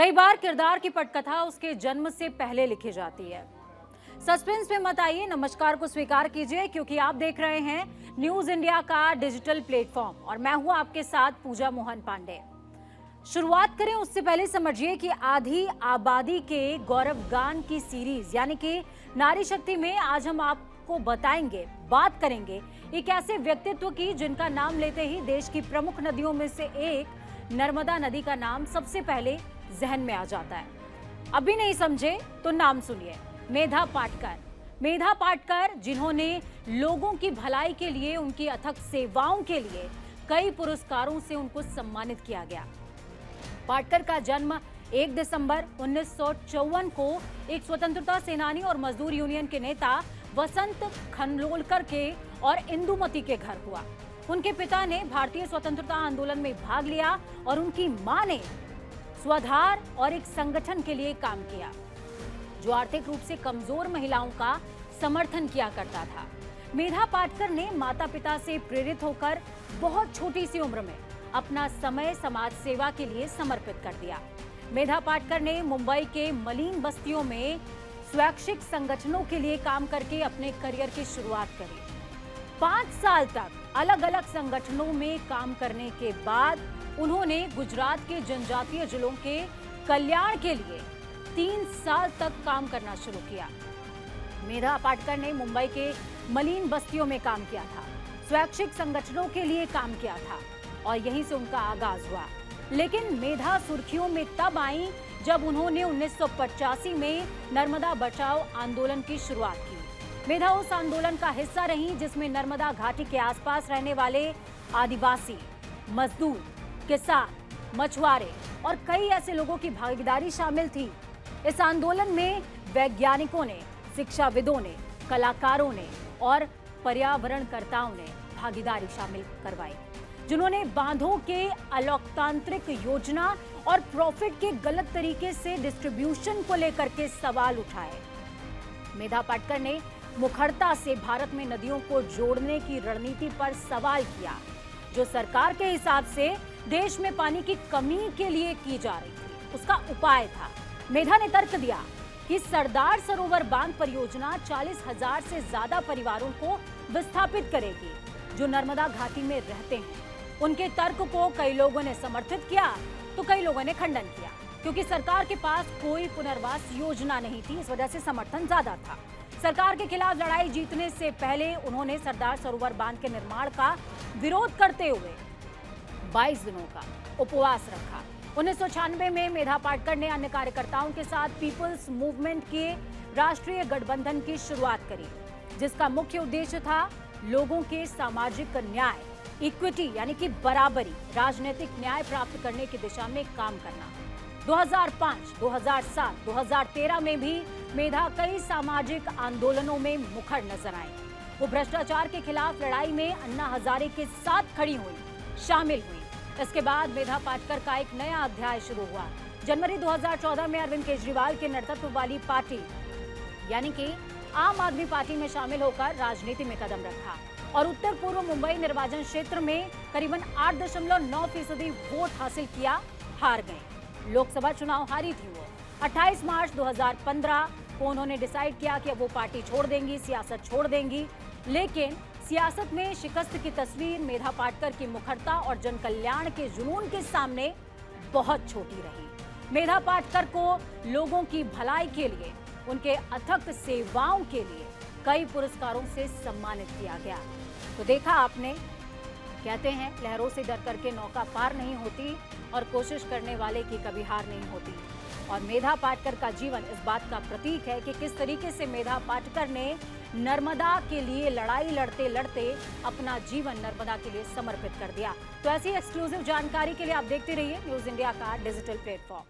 कई बार किरदार की पटकथा उसके जन्म से पहले लिखी जाती है। सस्पेंस में मत आइए, नमस्कार को स्वीकार कीजिए क्योंकि आप देख रहे हैं न्यूज इंडिया का डिजिटल प्लेटफॉर्म और मैं हूं आपके साथ पूजा मोहन पांडे। शुरुआत करें उससे पहले समझिए कि आधी आबादी के गौरव गान की सीरीज यानी कि नारी शक्ति में आज हम आपको बताएंगे, बात करेंगे एक ऐसे व्यक्तित्व की जिनका नाम लेते ही देश की प्रमुख नदियों में से एक नर्मदा नदी का नाम सबसे पहले जहन में आ जाता है। अभी नहीं समझे तो नाम सुनिए, मेधा पाटकर। मेधा पाटकर जिन्होंने लोगों की भलाई के लिए, उनकी अथक सेवाओं के लिए कई पुरस्कारों से उनको सम्मानित किया गया। पाटकर का जन्म 1 दिसंबर 1954 को एक स्वतंत्रता सेनानी और मजदूर यूनियन के नेता वसंत खनलोलकर के और इंदुमती के घर हुआ। उनके पिता ने भारतीय स्वतंत्रता आंदोलन में भाग लिया और उनकी मां ने स्वाधार और एक संगठन के लिए काम किया जो आर्थिक रूप से कमजोर महिलाओं का समर्थन किया करता था। मेधा पाटकर ने माता पिता से प्रेरित होकर बहुत छोटी सी उम्र में अपना समय समाज सेवा के लिए समर्पित कर दिया। मेधा पाटकर ने मुंबई के मलिन बस्तियों में स्वैच्छिक संगठनों के लिए काम करके अपने करियर की शुरुआत करी। 5 साल तक अलग अलग संगठनों में काम करने के बाद उन्होंने गुजरात के जनजातीय जिलों के कल्याण के लिए 3 साल तक काम करना शुरू किया। मेधा पाटकर ने मुंबई के मलिन बस्तियों में काम किया था, स्वैच्छिक संगठनों के लिए काम किया था और यहीं से उनका आगाज हुआ। लेकिन मेधा सुर्खियों में तब आई जब उन्होंने 1985 में नर्मदा बचाओ आंदोलन की शुरुआत की। मेधा उस आंदोलन का हिस्सा रही जिसमें नर्मदा घाटी के आसपास रहने वाले आदिवासी, मजदूर, किसान, मछुआरे और कई ऐसे लोगों की भागीदारी शामिल थी। इस आंदोलन में वैज्ञानिकों ने, शिक्षाविदों ने, कलाकारों ने और पर्यावरणकर्ताओं ने भागीदारी शामिल करवाई, जिन्होंने बांधों के अलोकतांत्रिक योजना और प्रॉफिट के गलत तरीके से डिस्ट्रीब्यूशन को लेकर के सवाल उठाए। मेधा पाटकर ने मुखरता से भारत में नदियों को जोड़ने की रणनीति पर सवाल किया जो सरकार के हिसाब से देश में पानी की कमी के लिए की जा रही थी, उसका उपाय था। मेधा ने तर्क दिया कि सरदार सरोवर बांध परियोजना 40,000 से ज्यादा परिवारों को विस्थापित करेगी जो नर्मदा घाटी में रहते हैं। उनके तर्क को कई लोगों ने समर्थित किया तो कई लोगों ने खंडन किया क्योंकि सरकार के पास कोई पुनर्वास योजना नहीं थी, इस वजह से समर्थन ज्यादा था। सरकार के खिलाफ लड़ाई जीतने से पहले उन्होंने सरदार सरोवर बांध के निर्माण का विरोध करते हुए 22 दिनों का उपवास रखा। 1996 में मेधा पाटकर ने अन्य कार्यकर्ताओं के साथ पीपल्स मूवमेंट के राष्ट्रीय गठबंधन की शुरुआत करी, जिसका मुख्य उद्देश्य था लोगों के सामाजिक न्याय, इक्विटी यानी कि बराबरी, राजनीतिक न्याय प्राप्त करने की दिशा में काम करना। 2005, 2007, 2013 में भी मेधा कई सामाजिक आंदोलनों में मुखर नजर आए। वो भ्रष्टाचार के खिलाफ लड़ाई में अन्ना हजारे के साथ खड़ी हुई, शामिल हुई। इसके बाद मेधा पाटकर का एक नया अध्याय शुरू हुआ। जनवरी 2014 में अरविंद केजरीवाल के नेतृत्व वाली पार्टी यानी कि आम आदमी पार्टी में शामिल होकर राजनीति में कदम रखा और उत्तर पूर्व मुंबई निर्वाचन क्षेत्र में करीबन 8.9% वोट हासिल किया, हार गए। लोकसभा चुनाव हारी थी वो। 28 मार्च 2015 को उन्होंने डिसाइड किया कि अब वो पार्टी छोड़ देंगी, सियासत छोड़ देंगी। लेकिन सियासत में शिकस्त की तस्वीर मेधा पाटकर की मुखरता और जन कल्याण के जुनून के सामने बहुत छोटी रही। मेधा पाटकर को लोगों की भलाई के लिए, उनके अथक सेवाओं के लिए कई पुरस्कारों से सम्मानित किया गया। तो देखा आपने, कहते हैं लहरों से डर करके नौका पार नहीं होती और कोशिश करने वाले की कभी हार नहीं होती। और मेधा पाटकर का जीवन इस बात का प्रतीक है कि किस तरीके से मेधा पाटकर ने नर्मदा के लिए लड़ाई लड़ते लड़ते अपना जीवन नर्मदा के लिए समर्पित कर दिया। तो ऐसी एक्सक्लूसिव जानकारी के लिए आप देखते रहिए न्यूज इंडिया का डिजिटल प्लेटफॉर्म।